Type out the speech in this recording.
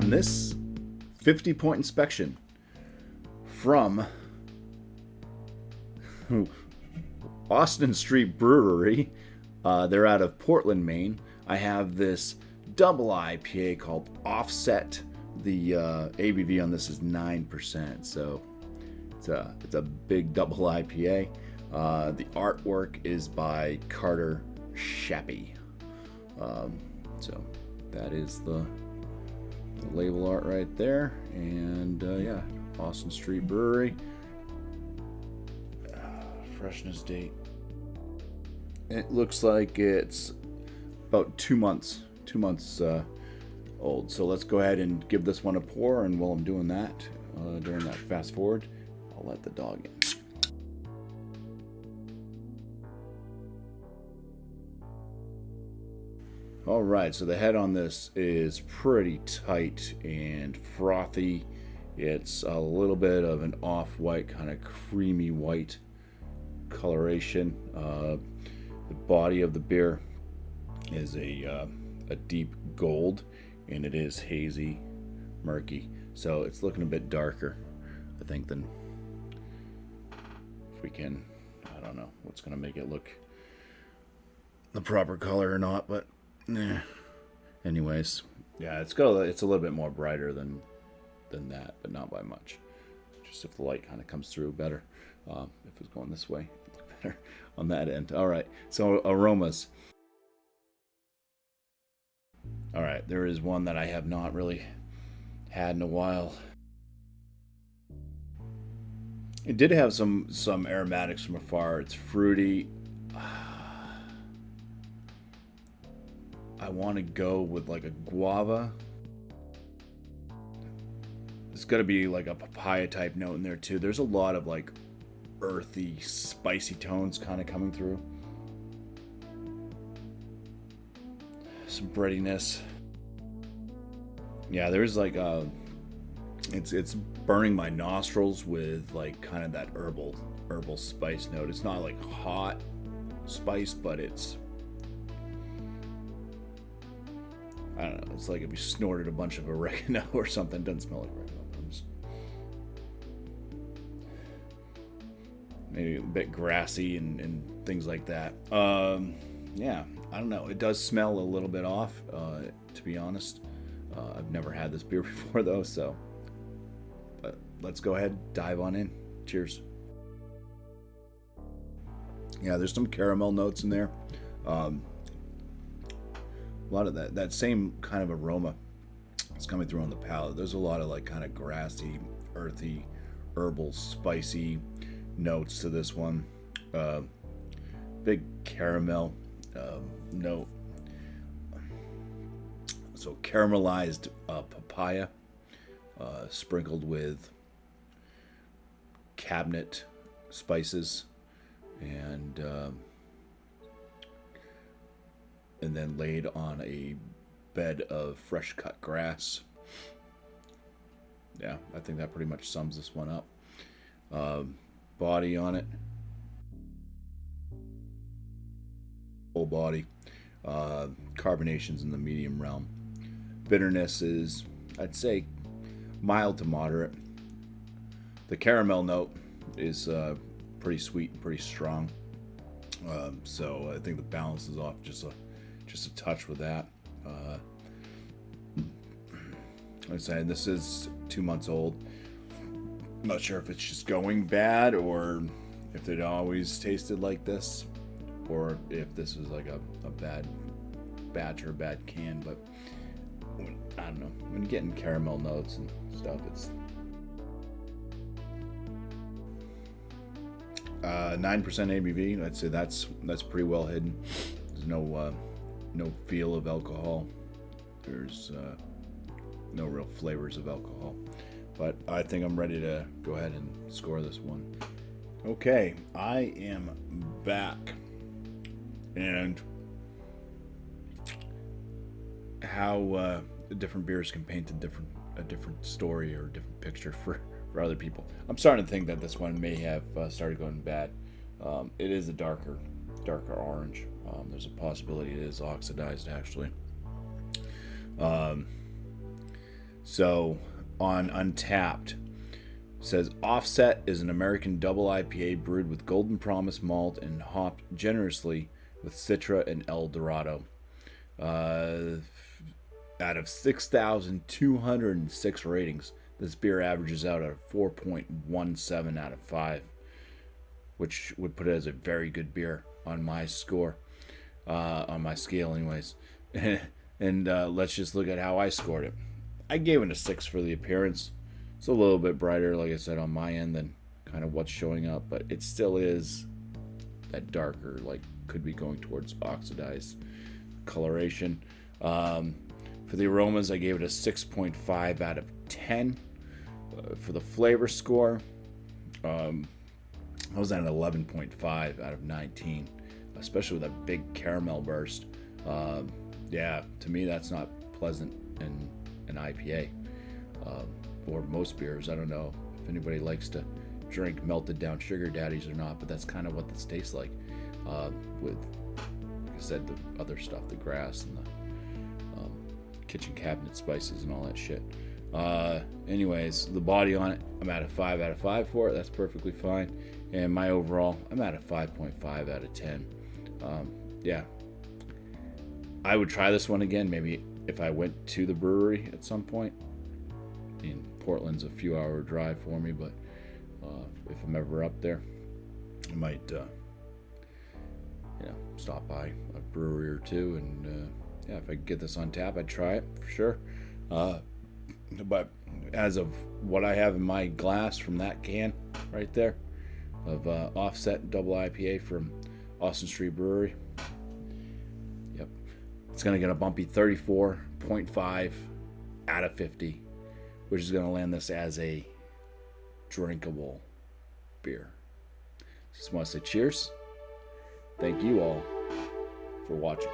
on this 50-point inspection from Austin Street Brewery. They're out of Portland, Maine. I have this double IPA called Offset. The ABV on this is 9%, so it's a big double IPA. The artwork is by Carter Shappy. So that is the label art right there, and yeah, Austin Street Brewery. Freshness date. It looks like it's about 2 months old. So let's go ahead and give this one a pour, and while I'm doing that, during that fast forward, I'll let the dog in. All right, so the head on this is pretty tight and frothy. It's a little bit of an off-white, kind of creamy white coloration. The body of the beer is a deep gold, and it is hazy, murky. So it's looking a bit darker, I think, than if we can. I don't know what's going to make it look the proper color or not, but anyways, yeah, it's a little bit more brighter than that, but not by much. Just if the light kind of comes through better. If it's going this way, it'd look better on that end. All right, so aromas. All right, there is one that I have not really had in a while. It did have some aromatics from afar. It's fruity. I want to go with like a guava. It's got to be like a papaya type note in there too. There's a lot of like earthy, spicy tones kind of coming through. Some breadiness. Yeah, there's like it's burning my nostrils with like kind of that herbal spice note. It's not like hot spice, but it's, I don't know, it's like if you snorted a bunch of oregano or something. It doesn't smell like oregano. Maybe a bit grassy and things like that. Yeah, I don't know. It does smell a little bit off, to be honest. I've never had this beer before, though, so. But let's go ahead, dive on in. Cheers. Yeah, there's some caramel notes in there. A lot of that same kind of aroma is coming through on the palate. There's a lot of like kind of grassy, earthy, herbal, spicy notes to this one. Big caramel note. So caramelized papaya sprinkled with cabinet spices and then laid on a bed of fresh cut grass. Yeah, I think that pretty much sums this one up. Body on it, full body. Carbonation's in the medium realm. Bitterness is, I'd say, mild to moderate. The caramel note is pretty sweet and pretty strong. So I think the balance is off just a touch with that. Like I said, this is 2 months old. I'm not sure if it's just going bad or if it always tasted like this, or if this was like a bad batch or a bad can. But I don't know, when you're getting caramel notes and stuff, it's 9% ABV. I'd say that's pretty well hidden. There's no feel of alcohol. There's no real flavors of alcohol. But I think I'm ready to go ahead and score this one. Okay, I am back. And how different beers can paint a different story or a different picture for other people. I'm starting to think that this one may have started going bad. It is a darker orange. There's a possibility it is oxidized, actually. So on Untapped, says Offset is an American Double IPA brewed with Golden Promise malt and hopped generously with Citra and El Dorado. Out of 6,206 ratings, this beer averages out at 4.17 out of 5, which would put it as a very good beer on my score, on my scale, anyways. And let's just look at how I scored it. I gave it a 6 for the appearance. It's a little bit brighter, like I said, on my end than kind of what's showing up, but it still is that darker, like could be going towards oxidized coloration. For the aromas, I gave it a 6.5 out of 10. For the flavor score, I was at an 11.5 out of 19, especially with that big caramel burst. Yeah, to me, that's not pleasant in an IPA. Or most beers. I don't know if anybody likes to drink melted down sugar daddies or not, but that's kind of what this tastes like, with, like I said, the other stuff, the grass and the kitchen cabinet spices and all that shit. Anyways, the body on it, I'm at a 5 out of 5 for it. That's perfectly fine. And my overall, I'm at a 5.5 out of 10. Yeah, I would try this one again, maybe if I went to the brewery at some point. I mean, Portland's a few hour drive for me, but if I'm ever up there, I might stop by a brewery or two, and yeah, if I could get this on tap, I'd try it for sure. But as of what I have in my glass from that can right there of Offset Double IPA from Austin Street Brewery, yep, it's gonna get a bumpy 34.5 out of 50, which is going to land this as a drinkable beer. Just want to say cheers. Thank you all for watching.